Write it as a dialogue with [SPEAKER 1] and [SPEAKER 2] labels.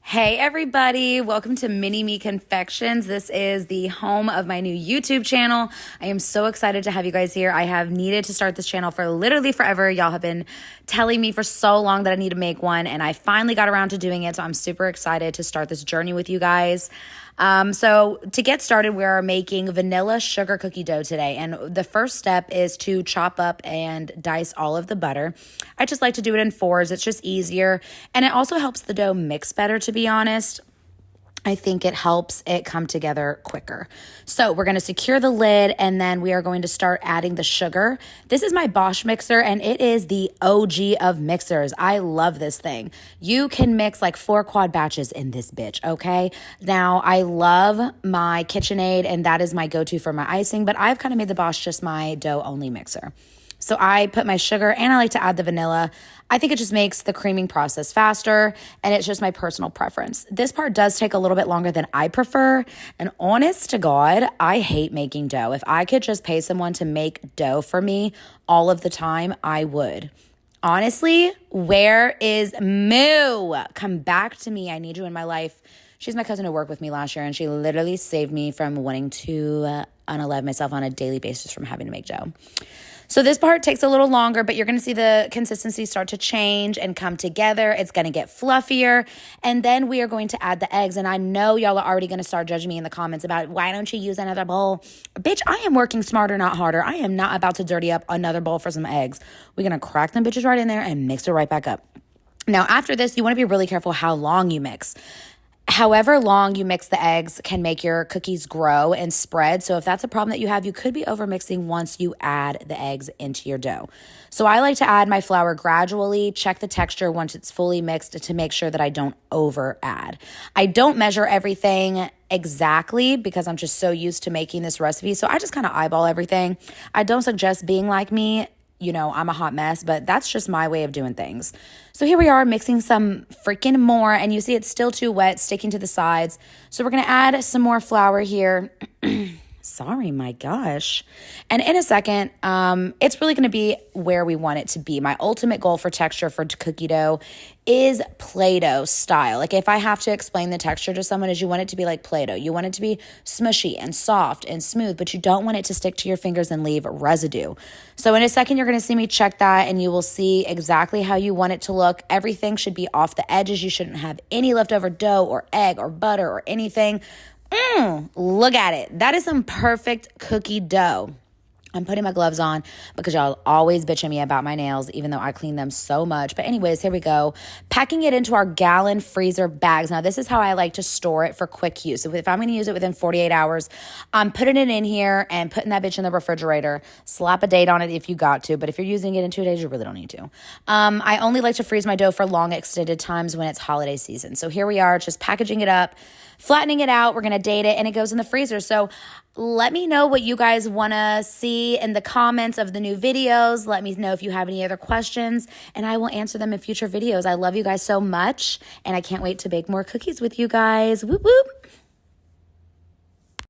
[SPEAKER 1] Hey everybody, welcome to Mini Me Confections. This is the home of my new YouTube channel. I am so excited to have you guys here. I have needed to start this channel for literally forever. Y'all have been telling me for so long that I need to make one, and I finally got around to doing it, so I'm super excited to start this journey with you guys. So to get started, we are making vanilla sugar cookie dough today. And the first step is to chop up and dice all of the butter. I just like to do it in fours. It's just easier. And it also helps the dough mix better, to be honest. I think it helps it come together quicker. So we're going to secure the lid, and then we are going to start adding the sugar. This is my Bosch mixer, and it is the OG of mixers. I love this thing. You can mix like 4 quad batches in this bitch, okay? Now, I love my KitchenAid, and that is my go-to for my icing, but I've kind of made the Bosch just my dough-only mixer. So I put my sugar, and I like to add the vanilla. I think it just makes the creaming process faster, and it's just my personal preference. This part does take a little bit longer than I prefer, and honest to God, I hate making dough. If I could just pay someone to make dough for me all of the time, I would. Honestly, where is Moo? Come back to me. I need you in my life. She's my cousin who worked with me last year, and she literally saved me from wanting to unalive myself on a daily basis from having to make dough. So this part takes a little longer, but you're going to see the consistency start to change and come together. It's going to get fluffier, and then we are going to add the eggs. And I know y'all are already going to start judging me in the comments about, why don't you use another bowl? Bitch, I am working smarter, not harder. I am not about to dirty up another bowl for some eggs. We're going to crack them bitches right in there and mix it right back up. Now, after this, you want to be really careful how long you mix. However long you mix the eggs can make your cookies grow and spread. So if that's a problem that you have, you could be over mixing once you add the eggs into your dough. So I like to add my flour gradually, check the texture once it's fully mixed to make sure that I don't over add. I don't measure everything exactly because I'm just so used to making this recipe. So I just kind of eyeball everything. I don't suggest being like me. You know, I'm a hot mess, but that's just my way of doing things. So here we are mixing some freaking more, and you see it's still too wet, sticking to the sides. So we're going to add some more flour here. Sorry, my gosh. And in a second, it's really going to be where we want it to be. My ultimate goal for texture for cookie dough is Play-Doh style. Like if I have to explain the texture to someone, is you want it to be like Play-Doh. You want it to be smushy and soft and smooth, but you don't want it to stick to your fingers and leave residue. So in a second, you're going to see me check that, and you will see exactly how you want it to look. Everything should be off the edges. You shouldn't have any leftover dough or egg or butter or anything. Look at it. That is some perfect cookie dough. I'm putting my gloves on because y'all always bitching me about my nails, even though I clean them so much. But anyways, here we go. Packing it into our gallon freezer bags. Now, this is how I like to store it for quick use. If I'm going to use it within 48 hours, I'm putting it in here and putting that bitch in the refrigerator. Slap a date on it if you got to, but if you're using it in 2 days, you really don't need to. I only like to freeze my dough for long extended times when it's holiday season. So here we are, just packaging it up, flattening it out. We're going to date it, and it goes in the freezer. So let me know what you guys want to see in the comments of the new videos. Let me know if you have any other questions, and I will answer them in future videos. I love you guys so much, and I can't wait to bake more cookies with you guys. Whoop, whoop.